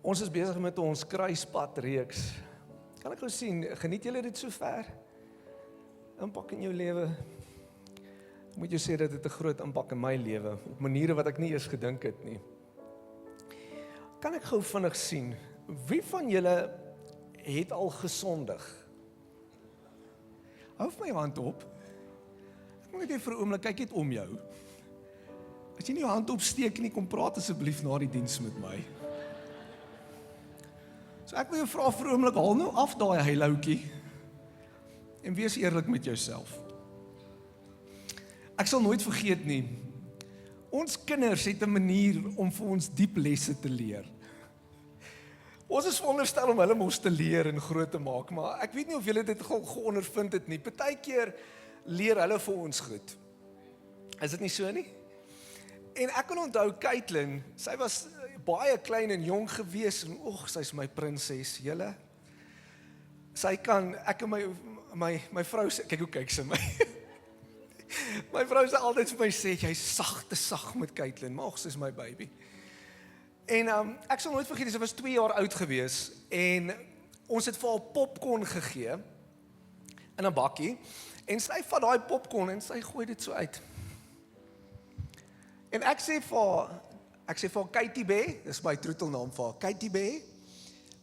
Ons is besig met ons kruispad reeks. Kan ek gou sien, geniet julle dit so ver? Impak in jou lewe? Ek moet jou sê dat dit 'n groot impak in my lewe, op maniere wat ek nie eers gedink het nie. Kan ek gou vinnig sien, wie van julle het al gesondig? Hou vir my hand op. Ek moet net vir 'n oomblik kyk net om jou. As jy nie jou hand opsteek nie, kom praat asseblief na die diens met my. So ek wil jou vra vir 'n oomblik, haal nou af daai heiloutjie en wees eerlik met jouself. Ek sal nooit vergeet nie, ons kinders het 'n manier om vir ons diep lesse te leer. Ons is veronderstel om hulle mos te leer en groot te maak, maar ek weet nie of julle dit geondervind het nie. Partykeer leer hulle vir ons goed. Is dit nie so nie? En ek kan onthou Caitlin, sy was baie klein en jong gewees en sy's my prinses, julle. Sy kan, ek en my vrou sê, kyk hoe kyk sy my. My vrou sê altyd vir my sê, jy's sag met Caitlin, maar sy's my baby. En ek sal nooit vergeet, sy was 2 jaar oud gewees en ons het vir haar popcorn gegee in 'n bakkie en sy vat daai popcorn en sy gooi dit so uit. En ek sê vir Katie Bay, dis my troetelnaam vir haar, Katie Bay,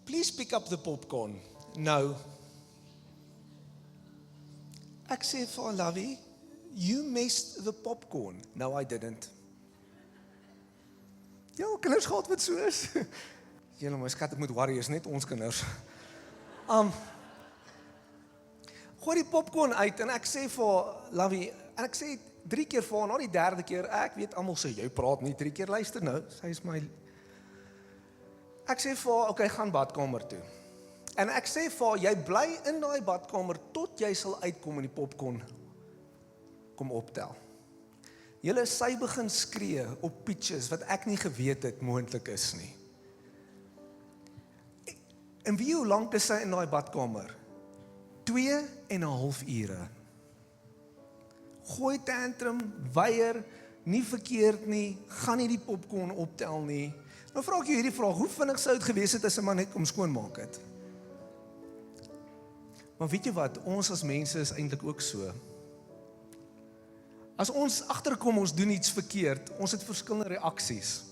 please pick up the popcorn. No. Ek sê vir haar, Lovey, you missed the popcorn. No, I didn't. Ja, kinders gehad wat so is. Julle, my skat, ek moet worry, is net ons kinders. Gooi die popcorn uit en ek sê vir haar, Lovey, en ek sê 3 keer vir haar, na die 3de keer, ek weet almal sê, jy praat nie 3 keer, luister nou, sy is my... Ek sê vir haar, okay, gaan badkamer toe. En ek sê vir haar, jy bly in daai badkamer, tot jy sal uitkom en die popcorn kom optel. Julle, sy begin skree op pitches, wat ek nie geweet het moontlik is nie. En wie hoe lank is sy in daai badkamer? 2,5 ure. Gooi tantrum, weier, nie verkeerd nie, gaan nie die popcorn optel nie. Nou vra ek jou hierdie vraag, hoe vinnig sou dit gewees het as 'n man net kom skoonmaak het? Maar weet jy wat, ons as mense is eintlik ook so. As ons agterkom, ons doen iets verkeerd, ons het verskillende reaksies.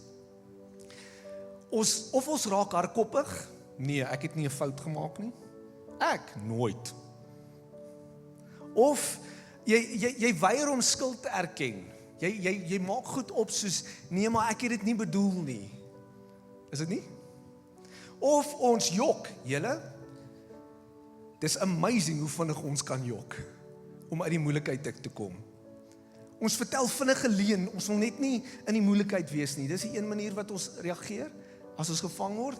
Of ons raak hardkoppig, nee, ek het nie 'n fout gemaak nie. Ek nooit. Of jy weier om skuld te erken. Jy maak goed op soos, nee, maar ek het dit nie bedoel nie. Is dit nie? Of ons jok, julle. Dis amazing hoe vinnig ons kan jok, om uit die moeilikheid te kom. Ons vertel vinnige leuen, ons wil net nie in die moeilikheid wees nie. Dis die een manier wat ons reageer, as ons gevang word.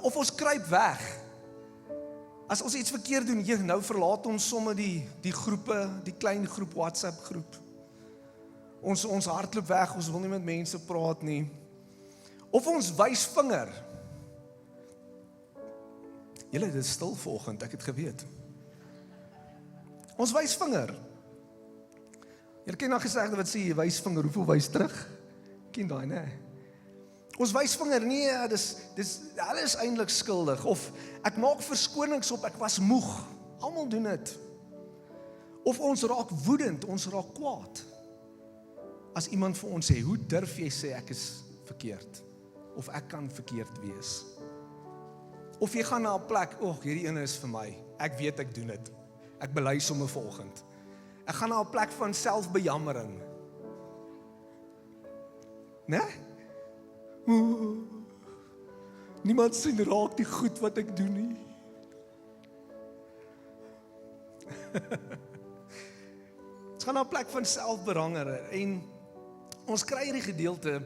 Of ons kruip weg. As ons iets verkeerd doen, nou verlaat ons somme die groepe, die klein groep, WhatsApp groep. Ons hardloop weg, ons wil nie met mense praat nie. Of ons wys vinger. Julle, dit is stil vanoggend, ek het geweet. Ons wys vinger. Julle ken nog gesegde wat sê, jy wys vinger, hoeveel wys terug? Ken daai, né? Ons wys vinger, nee, hulle is eintlik skuldig. Of ek maak verskonings op, ek was moeg. Almal doen dit. Of ons raak woedend, ons raak kwaad. As iemand vir ons sê, hoe durf jy sê ek is verkeerd? Of ek kan verkeerd wees? Of jy gaan na 'n plek, hierdie ene is vir my. Ek weet ek doen dit. Ek bely sommer vanoggend. Ek gaan na 'n plek van selfbejammering. Né? Niemand sien raak die goed wat ek doen nie. Ons gaan na 'n plek van selfbejammering en ons kry hierdie gedeelte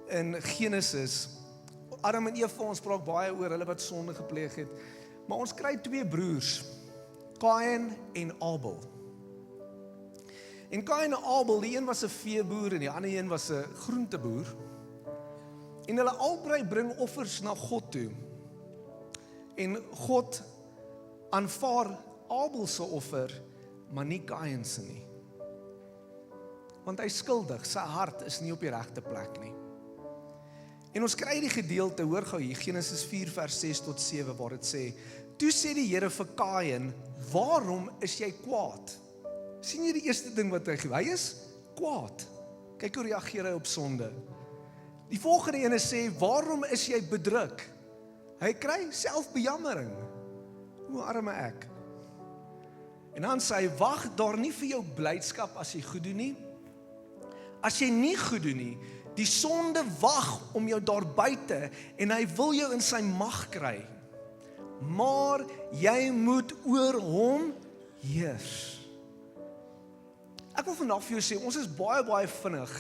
in Genesis. Adam en Eva, ons praat baie oor hulle wat sonde gepleeg het, maar ons kry 2 broers, Kain en Abel. En Kain en Abel, die een was 'n veeboer en die ander een was 'n groenteboer. En hulle albei bring offers na God toe. En God aanvaar Abel se offer, maar nie Kain se nie. Want hy is skuldig, sy hart is nie op die regte plek nie. En ons kry die gedeelte, hoor gou hier, Genesis 4 vers 6 tot 7, waar dit sê, toe sê die Here vir Kain, waarom is jy kwaad? Sien jy die eerste ding wat hy is kwaad. Kyk hoe reageer hy op sonde. Die volgende ene sê, waarom is jy bedruk? Hy kry selfbejammering. Hoe arme ek. En dan sê hy, wag daar nie vir jou blydskap as jy goed doen nie. As jy nie goed doen nie, die sonde wag om jou daar buite en hy wil jou in sy mag kry. Maar jy moet oor hom heers. Ek wil vandag vir jou sê, ons is baie vinnig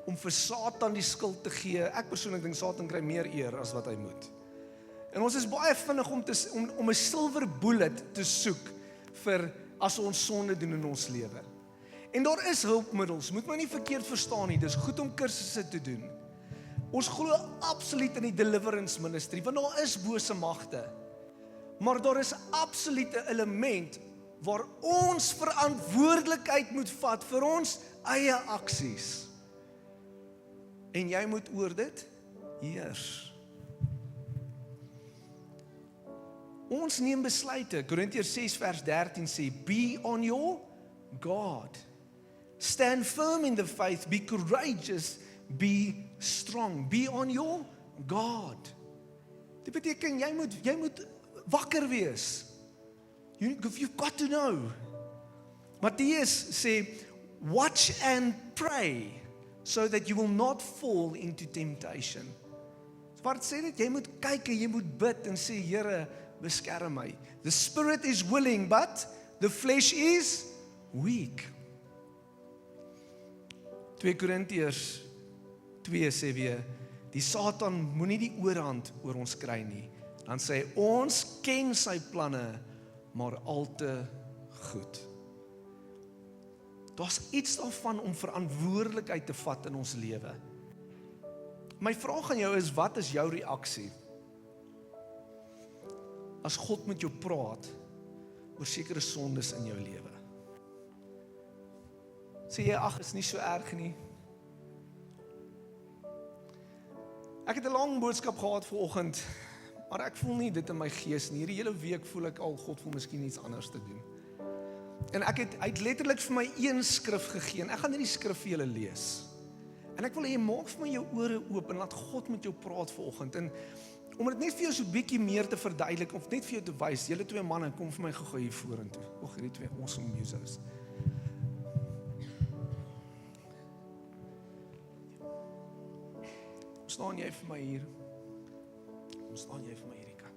om vir Satan die skuld te gee. Ek persoonlik dink Satan kry meer eer as wat hy moet. En ons is baie vinnig om 'n silver bullet te soek vir as ons sonde doen in ons lewe. En daar is hulpmiddels, moet my nie verkeerd verstaan nie, dis goed om kursusse te doen. Ons glo absoluut in die deliverance ministry, want daar is bose magte. Maar daar is absoluut 'n element waar ons verantwoordelikheid moet vat vir ons eie aksies. En jy moet oor dit heers. Ons neem besluite. Korintiërs 6 vers 13 sê, be on your guard. Stand firm in the faith, be courageous, be strong. Be on your guard. Dit beteken jy moet wakker wees. You've got to know. Mattheus sê, watch and pray, so that you will not fall into temptation. Wat sê dit? Jy moet kyk en jy moet bid en sê, Here, beskerm my. The spirit is willing, but the flesh is weak. 2 Korintiërs 2 sê weer, die Satan moenie die oorhand oor ons kry nie. Dan sê hy, ons ken sy planne, maar al te goed. Daar's iets daarvan om verantwoordelikheid te vat in ons lewe. My vraag aan jou is, wat is jou reaksie? As God met jou praat oor sekere sondes in jou lewe. Sê jy, ag, is nie so erg nie. Ek het 'n lang boodskap gehad vanoggend, maar ek voel nie dit in my gees nie. Hierdie hele week voel ek al, God wil miskien iets anders te doen. En hy het letterlik vir my een skrif gegee, en ek gaan hierdie skrif vir julle lees. En ek wil hê jy maak vir my jou ore oop, en laat God met jou praat vanoggend. En om dit net vir jou so 'n bietjie meer te verduidelik, of net vir jou te wys, julle twee manne, kom vir my gou hier vorentoe. Och, hierdie twee awesome musos. Staan jy vir my hier? Kom staan jy vir my hierdie kant?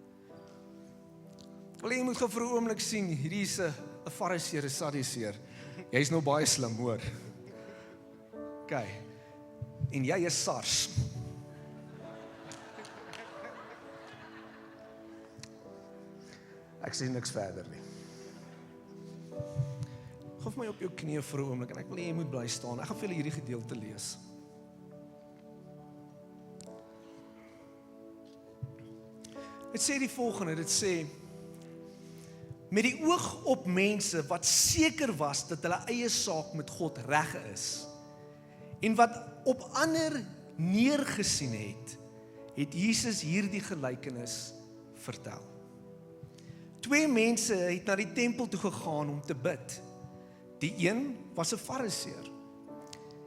Wil jy moet gou vir 'n oomblik sien, hierdie is 'n fariseer, 'n sadiseer. Jy's nou baie slim, hoor. OK. En jy is SARS. Ek sê niks verder nie. Gou my op jou knieë vir 'n oomblik en ek wil hê jy moet bly staan. Ek gaan vir julle hierdie gedeelte lees. Dit sê die volgende, dit sê, met die oog op mense wat seker was dat hulle eie saak met God reg is, en wat op ander neergesien het Jesus hierdie gelykenis vertel. 2 mense het na die tempel toe gegaan om te bid. Die een was 'n fariseer,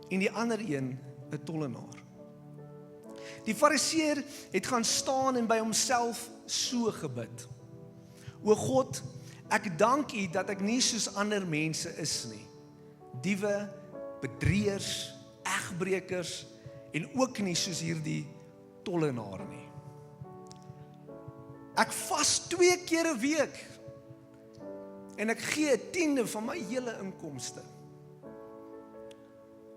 en die ander een 'n tollenaar. Die fariseer het gaan staan en by homself so gebid. O God, ek dank U dat ek nie soos ander mense is nie. Diewe, bedrieërs, egbrekers en ook nie soos hierdie tollenaar nie. Ek vas 2 keer 'n week en ek gee 'n tiende van my hele inkomste.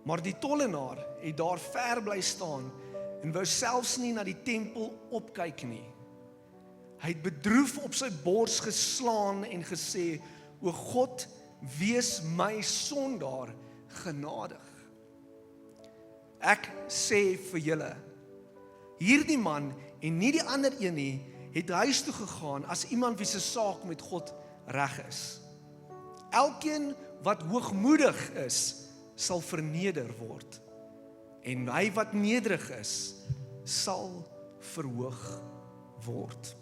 Maar die tollenaar het daar ver bly staan en wou selfs nie na die tempel opkyk nie. Hy het bedroef op sy bors geslaan en gesê, o God, wees my sondaar genadig. Ek sê vir julle, hierdie man en nie die ander een nie, het huis toe gegaan as iemand wie se saak met God reg is. Elkeen wat hoogmoedig is, sal verneder word. En hy wat nederig is, sal verhoog word.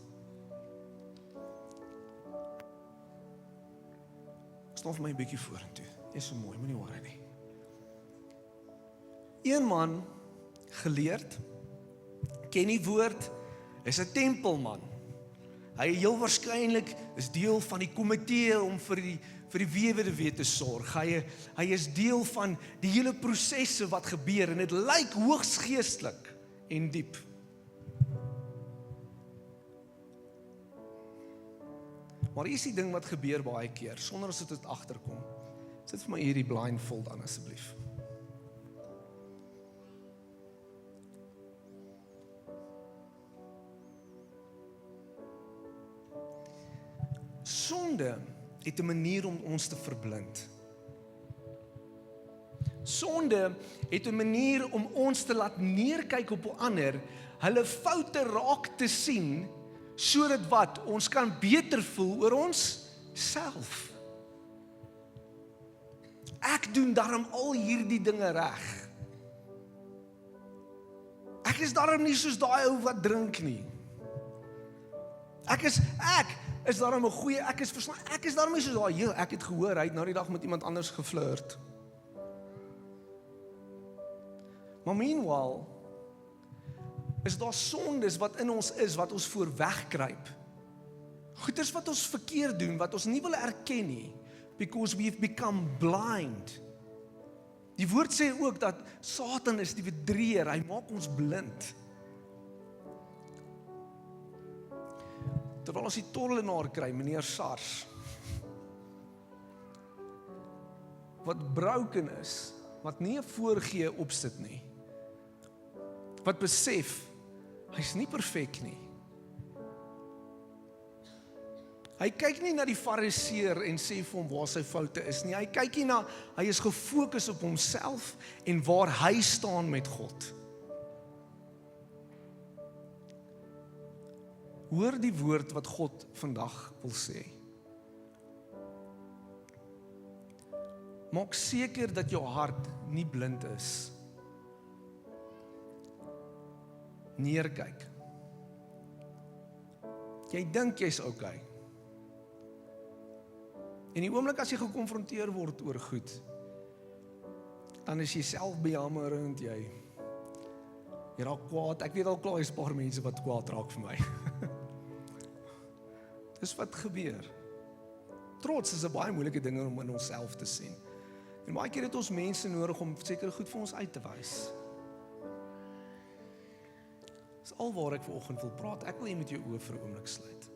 Staan vir my 'n bietjie vorentoe. Jy's so mooi, moenie worry nie. Een man, geleerd, ken die woord, is 'n tempelman. Hy heel waarskynlik is deel van die komitee om vir die weduwee te sorg. Hy is deel van die hele prosesse wat gebeur en dit lyk hoogs geestelik en diep. Maar hier is die ding wat gebeur baie keer, sonder as dit agterkom. Sit vir my hierdie blindfold aan asseblief. Sonde het 'n manier om ons te verblind. Sonde het 'n manier om ons te laat neerkyk op ander, hulle foute raak te sien, sodat wat ons kan beter voel oor ons self. Ek doen daarom al hierdie dinge reg. Ek is daarom nie soos daai ou wat drink nie. Ek is daarom 'n goeie, ek is daarom nie soos daai, ek het gehoor, hy het nou die dag met iemand anders geflirt. Maar meanwhile, is daar sondes wat in ons is, wat ons voor wegkruip. Goeders wat ons verkeerd doen, wat ons nie wil erken nie, because we've become blind. Die woord sê ook dat Satan is die bedrieër, hy maak ons blind. Terwyl ons die tollenaar kry, meneer Sars, wat broken is, wat nie 'n voorgee opsit nie, wat besef, hy's nie perfek nie. Hy kyk nie na die fariseer en sê vir hom waar sy foute is nie, hy kyk nie na, hy is gefokus op homself en waar hy staan met God. Hoor die woord wat God vandag wil sê. Maak seker dat jou hart nie blind is. Neerkyk. Jy dink jy's okay. En die oomblik as jy gekonfronteer word oor goed, dan is jy selfbejammerend, jy raak kwaad. Ek weet al klaar is 'n paar mense wat kwaad raak vir my. Dis wat gebeur. Trots is 'n baie moeilike ding om in onsself te sien. En baie keer het ons mense nodig om seker goed vir ons uit te wys. Dis alwaar ek vanoggend wil praat. Ek wil jy met jou oë vir 'n oomblik sluit.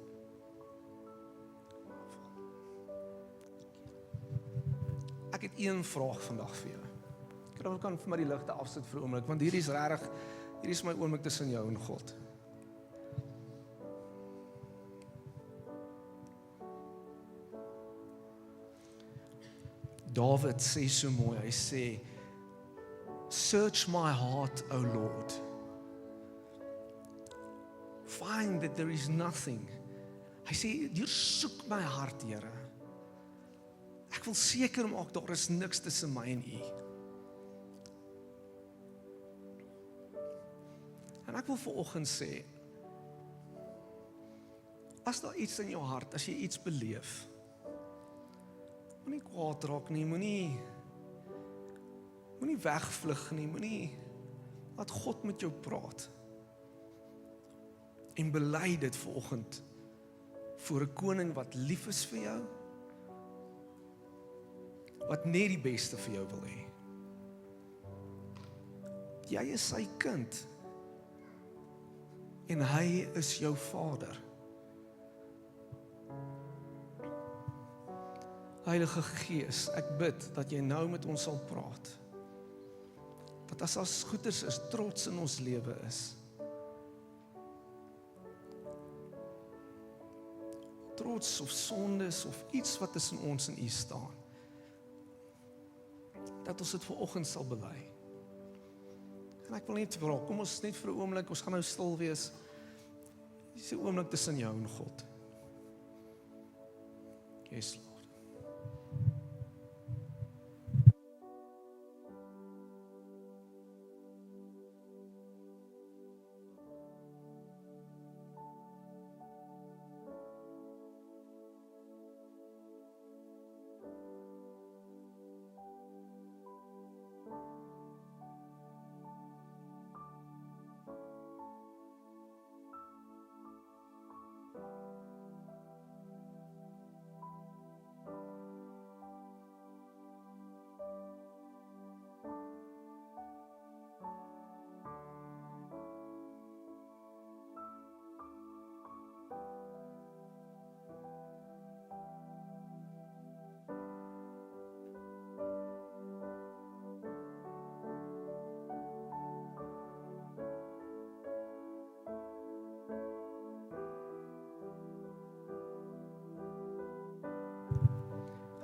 Ek het een vraag vandag vir jou. Ek kan vir my die ligte afsit vir 'n oomblik, want hierdie is regtig, hierdie is my oomblik tussen jou en God. David sê so mooi, hy sê, search my heart, O Lord. Find that there is nothing. Hy sê, deursoek my hart, Here. Ek wil seker maak, daar is niks tussen my en U. En ek wil vanoggend sê, as daar iets in jou hart, as jy iets beleef, moenie kwaad raak nie, moenie wegvlug nie, moenie laat God met jou praat. En bely dit vanoggend voor 'n koning wat lief is vir jou, wat net die beste vir jou wil hê. Jy is sy kind en hy is jou Vader. Heilige Gees, ek bid dat jy nou met ons sal praat. Dat as goeders is, trots in ons lewe is. Trots of sondes of iets wat tussen ons en U staan. Dat ons dit vanoggend sal bely. En ek wil net vra, kom ons net vir 'n oomblik, ons gaan nou stil wees. Dis 'n oomblik tussen jou en God. Yes, Lord.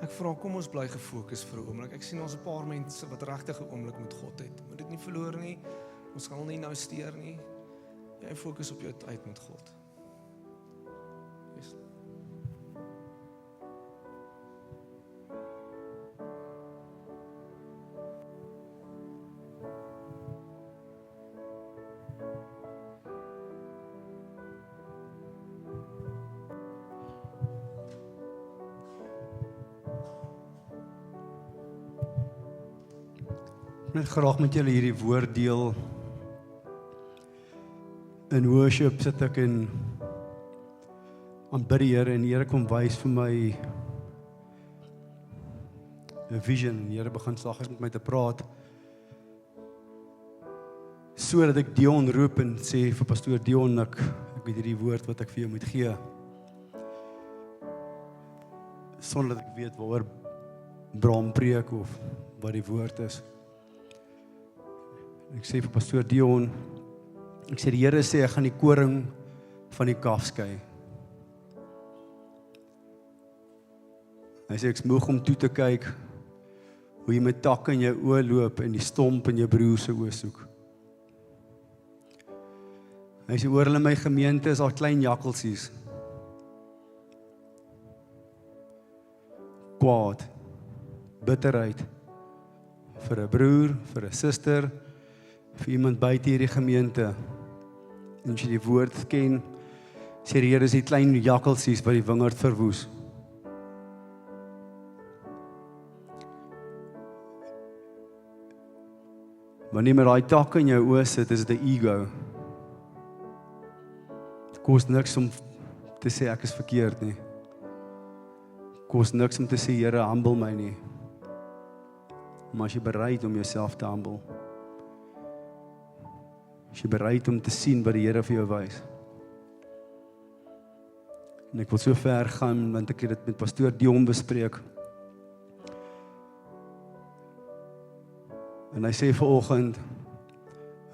Ek vra, kom ons bly gefokus vir 'n oomblik. Ek sien ons 'n paar mense wat regtig 'n oomblik met God het. Moet dit nie verloor nie. Ons gaan nie nou steur nie. Jy fokus op jou tyd met God. Yes. Ek wil net graag met julle hierdie woord deel. In worship sit ek en aanbid die Here en die Here kom wys vir my 'n vision. Die Here begin saggies met my te praat. Sodat ek Dion roep en sê vir pastoor Dion, ek weet hierdie woord wat ek vir jou moet gee. Sonder dat ek weet waaroor Bram preek of wat die woord is. Ek sê vir pastoor Dion, ek sê die Here sê ek gaan die koring van die kaf skei. Hy sê ek's moeg om toe te kyk hoe jy met takke in jou oë loop en die stomp in jou broer se oë soek. Hy sê oor hulle my gemeente is al klein jakkelsies. Kwaad, bitterheid vir 'n broer, vir 'n suster, vir iemand buite hierdie gemeente. En as jy die woord ken, sê die Here is die klein jakkelsies wat die wingerd verwoes. Wanneer jy met daai takke in jou oë sit, is dit 'n ego. Dit kos niks om te sê ek is verkeerd nie. Kos niks om te sê Here, humble my nie. Maar as jy bereid om jouself te humble, as jy bereid om te sien wat die Here vir jou wys. En ek wil so ver gaan, want ek het dit met pastoor Dion bespreek. En hy sê vanoggend,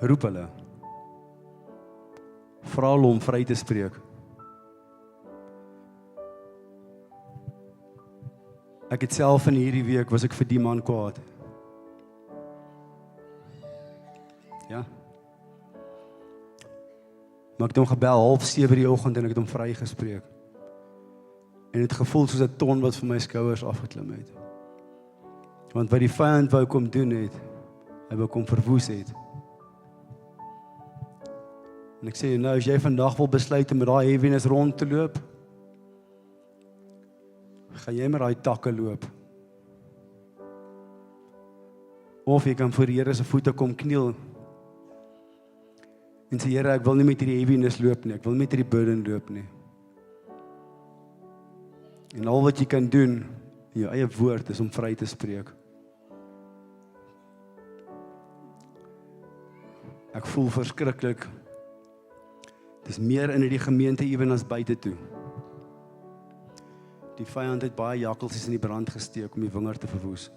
roep hulle. Vra hulle om vry te spreek. Ek het self in hierdie week, was ek vir die man kwaad. Ja. Maar ek het hom gebel 6:30 die oggend en ek het hom vrygespreek. En het gevoel soos 'n ton wat vir my skouers afgeklim het. Want wat die vyand wou kom doen het, hy wou kom verwoes het. En ek sê nou, as jy vandag wil besluit om met daai heaviness rond te loop, gaan jy met daai takke loop. Of jy kan voor die Here se voete kom kniel en sê, Here, ek wil nie met hierdie heaviness loop nie, ek wil nie met hierdie burden loop nie. En al wat jy kan doen in jou eie woord is om vry te spreek. Ek voel verskriklik. Dit is meer in die gemeente ewen as buite toe. Die vyand het baie jakkelsies in die brand gesteek om die wingerd te verwoes.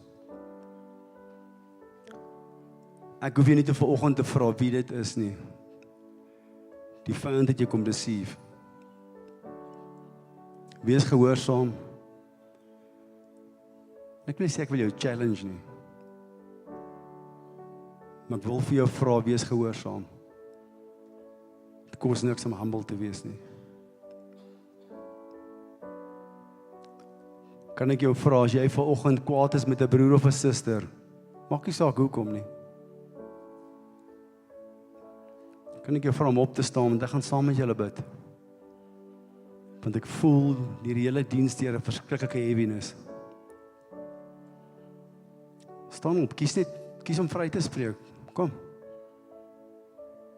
Ek hoef jy nie te vanoggend te vra wie dit is nie. Die vyand het jou kom deceive. Wees gehoorsaam. Ek wil nie sê ek wil jou challenge nie. Maar ek wil vir jou vra, wees gehoorsaam. Dit kos niks om humble te wees nie. Kan ek jou vra, as jy vanoggend kwaad is met 'n broer of 'n suster, maak nie saak hoekom nie. Kan ek jou vra om op te staan, want ek gaan saam met julle bid. Want ek voel die hele diens deur 'n verskriklike heaviness. Staan op, kies om vry te spreek. Kom.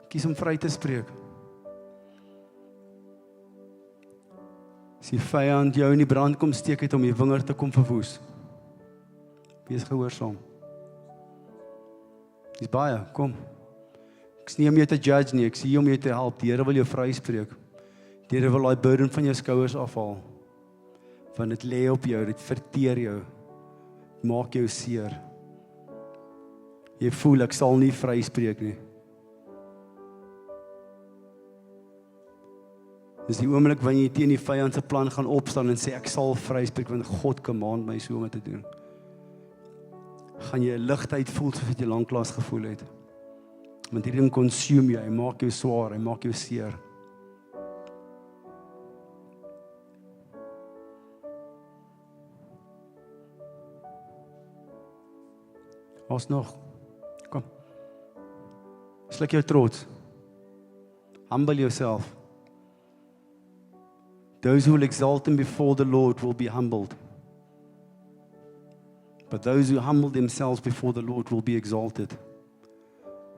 Kies om vry te spreek. As die vyand jou in die brand kom steek het om die wingerd te kom verwoes, wees gehoorsaam. Dis baie, kom. Ek is nie om jou te judge nie, ek is hier om jou te help. Die Here wil jou vryspreek. Die Here wil daai burden van jou skouers afhaal. Want dit lê op jou, dit verteer jou. Maak jou seer. Jy voel ek sal nie vryspreek nie. Dis die oomblik wanneer jy teen die vyand se plan gaan opstaan en sê ek sal vryspreek want God command my so om te doen. Gaan jy 'n ligtheid voel soos wat jy lanklaas gevoel het. Want hierdie ding consume jou, hy maak jou swaar, hy maak jou seer. Ons nog. Kom. Sluk jou trots. Humble yourself. Those who will exalt him before the Lord will be humbled. But those who humble themselves before the Lord will be exalted.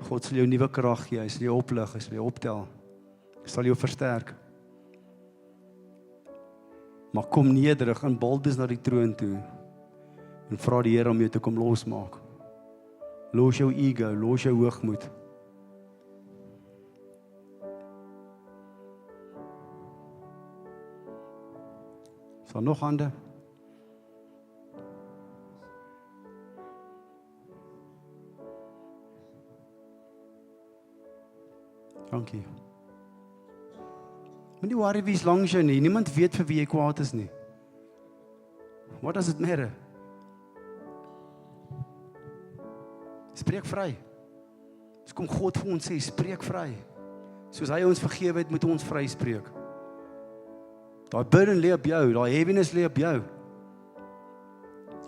God sal jou nuwe krag gee, hy sal jou oplig, hy sal jou optel. Hy sal jou versterk. Maar kom nederig en baldes na die troon toe en vra die Here om jou te kom losmaak. Los jou ego, los jou hoogmoed. Is daar nog hande? Dankie. Moenie worry wie's langs jou nie. Niemand weet vir wie jy kwaad is nie. What does it matter? Spreek vry. Dis kom God vir ons sê, spreek vry. Soos hy ons vergewe het, moet ons vry spreek. Daai burden lê op jou, daai heaviness lê op jou.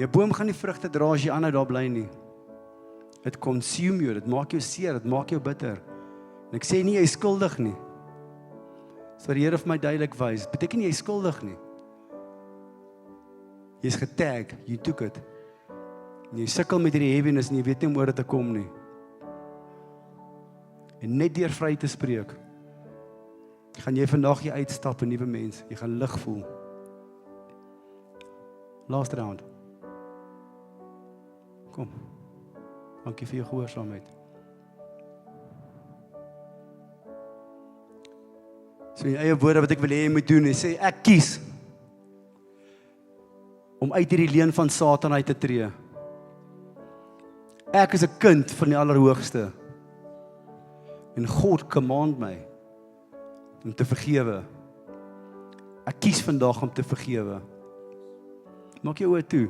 Jou boom gaan nie vrugte dra as jy aanhou daar bly nie. Dit consume jou, dit maak jou seer, dit maak jou bitter. En ek sê nie jy is skuldig nie. So die Here vir my duidelik wys, beteken nie jy is skuldig nie. Jy is getag, you took it. En jy sukkel met hierdie heaviness en jy weet nie hoe om oor dit te kom nie. En net deur vry te spreek, gaan jy vandag jy uitstap 'n nuwe mens. Jy gaan lig voel. Last round. Kom. Dankie vir jou gehoorsaamheid. So in eie woorde wat ek wil hê jy moet doen, is sê ek kies om uit hierdie leuen van Satan uit te tree. Ek is 'n kind van die Allerhoogste. En God command my om te vergewe. Ek kies vandag om te vergewe. Maak jou oë toe.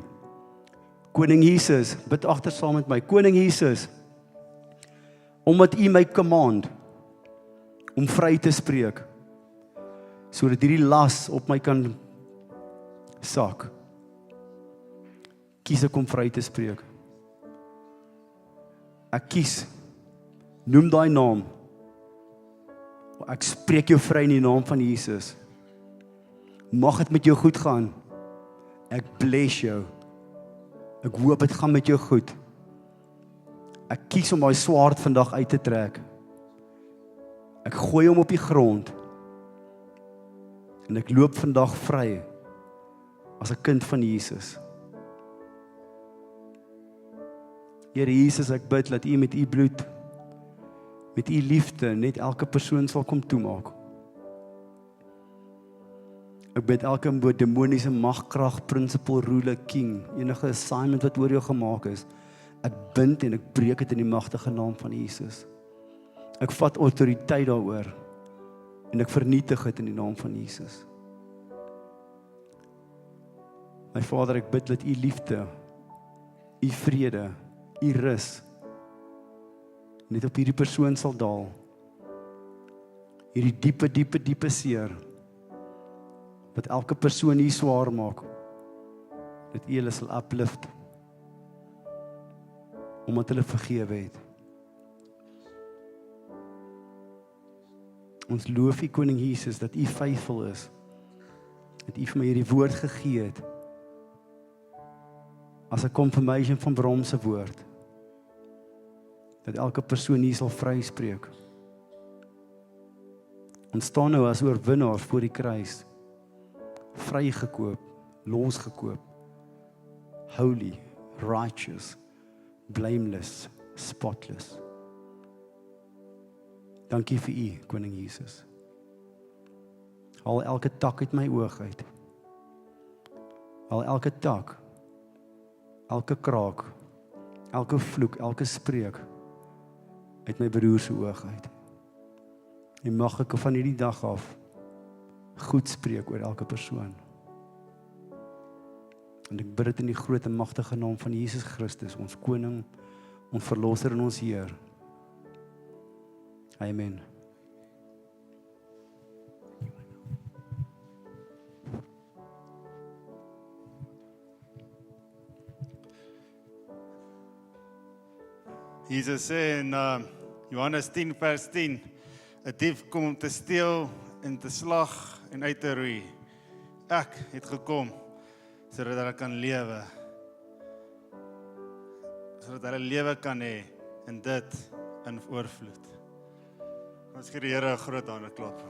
Koning Jesus, bid agter saam met my. Koning Jesus, omdat U my command om vry te spreek, sodat hierdie las op my kan sak, kies ek om vry te spreek. Ek kies, noem daai naam. Ek spreek jou vry in die naam van Jesus. Mag dit met jou goed gaan. Ek bless jou. Ek hoop dit gaan met jou goed. Ek kies om daai swaard vandag uit te trek. Ek gooi hom op die grond. En ek loop vandag vry as 'n kind van Jesus. Here Jesus, ek bid dat U met U bloed, met U liefde, net elke persoon sal kom toemaak. Ek bid elke demoniese magkrag, principle, ruler, king, enige assignment wat oor jou gemaak is, ek bind en ek breek dit in die magtige naam van Jesus. Ek vat autoriteit daaroor en ek vernietig dit in die naam van Jesus. My Vader, ek bid dat U liefde, U vrede, U rus net op hierdie persoon sal daal. Hierdie diepe seer wat elke persoon hier swaar maak, dat U hulle sal uplift omdat hulle vergewe het. Ons loof U, Koning Jesus, dat U faithful is, dat U vir my hierdie woord gegee het as 'n confirmation van Bram se woord, dat elke persoon hier sal vryspreek. Ons staan nou as oorwinnaars voor die kruis, vrygekoop, losgekoop, holy, righteous, blameless, spotless. Dankie vir U, Koning Jesus. Haal elke tak uit my oog uit. Haal elke tak, elke kraak, elke vloek, elke spreek uit my broer se oog uit. En mag ek van hierdie dag af goed spreek oor elke persoon. En ek bid dit in die groot en magtige naam van Jesus Christus, ons koning, ons verlosser en ons Heer. Amen. Jesus sê in Johannes 10 vers 10, 'n dief kom om te steel en te slag en uit te roei. Ek het gekom sodat hulle kan lewe. Sodat hulle lewe kan hê en dit in oorvloed. Ons gee die Here 'n groot hande klap.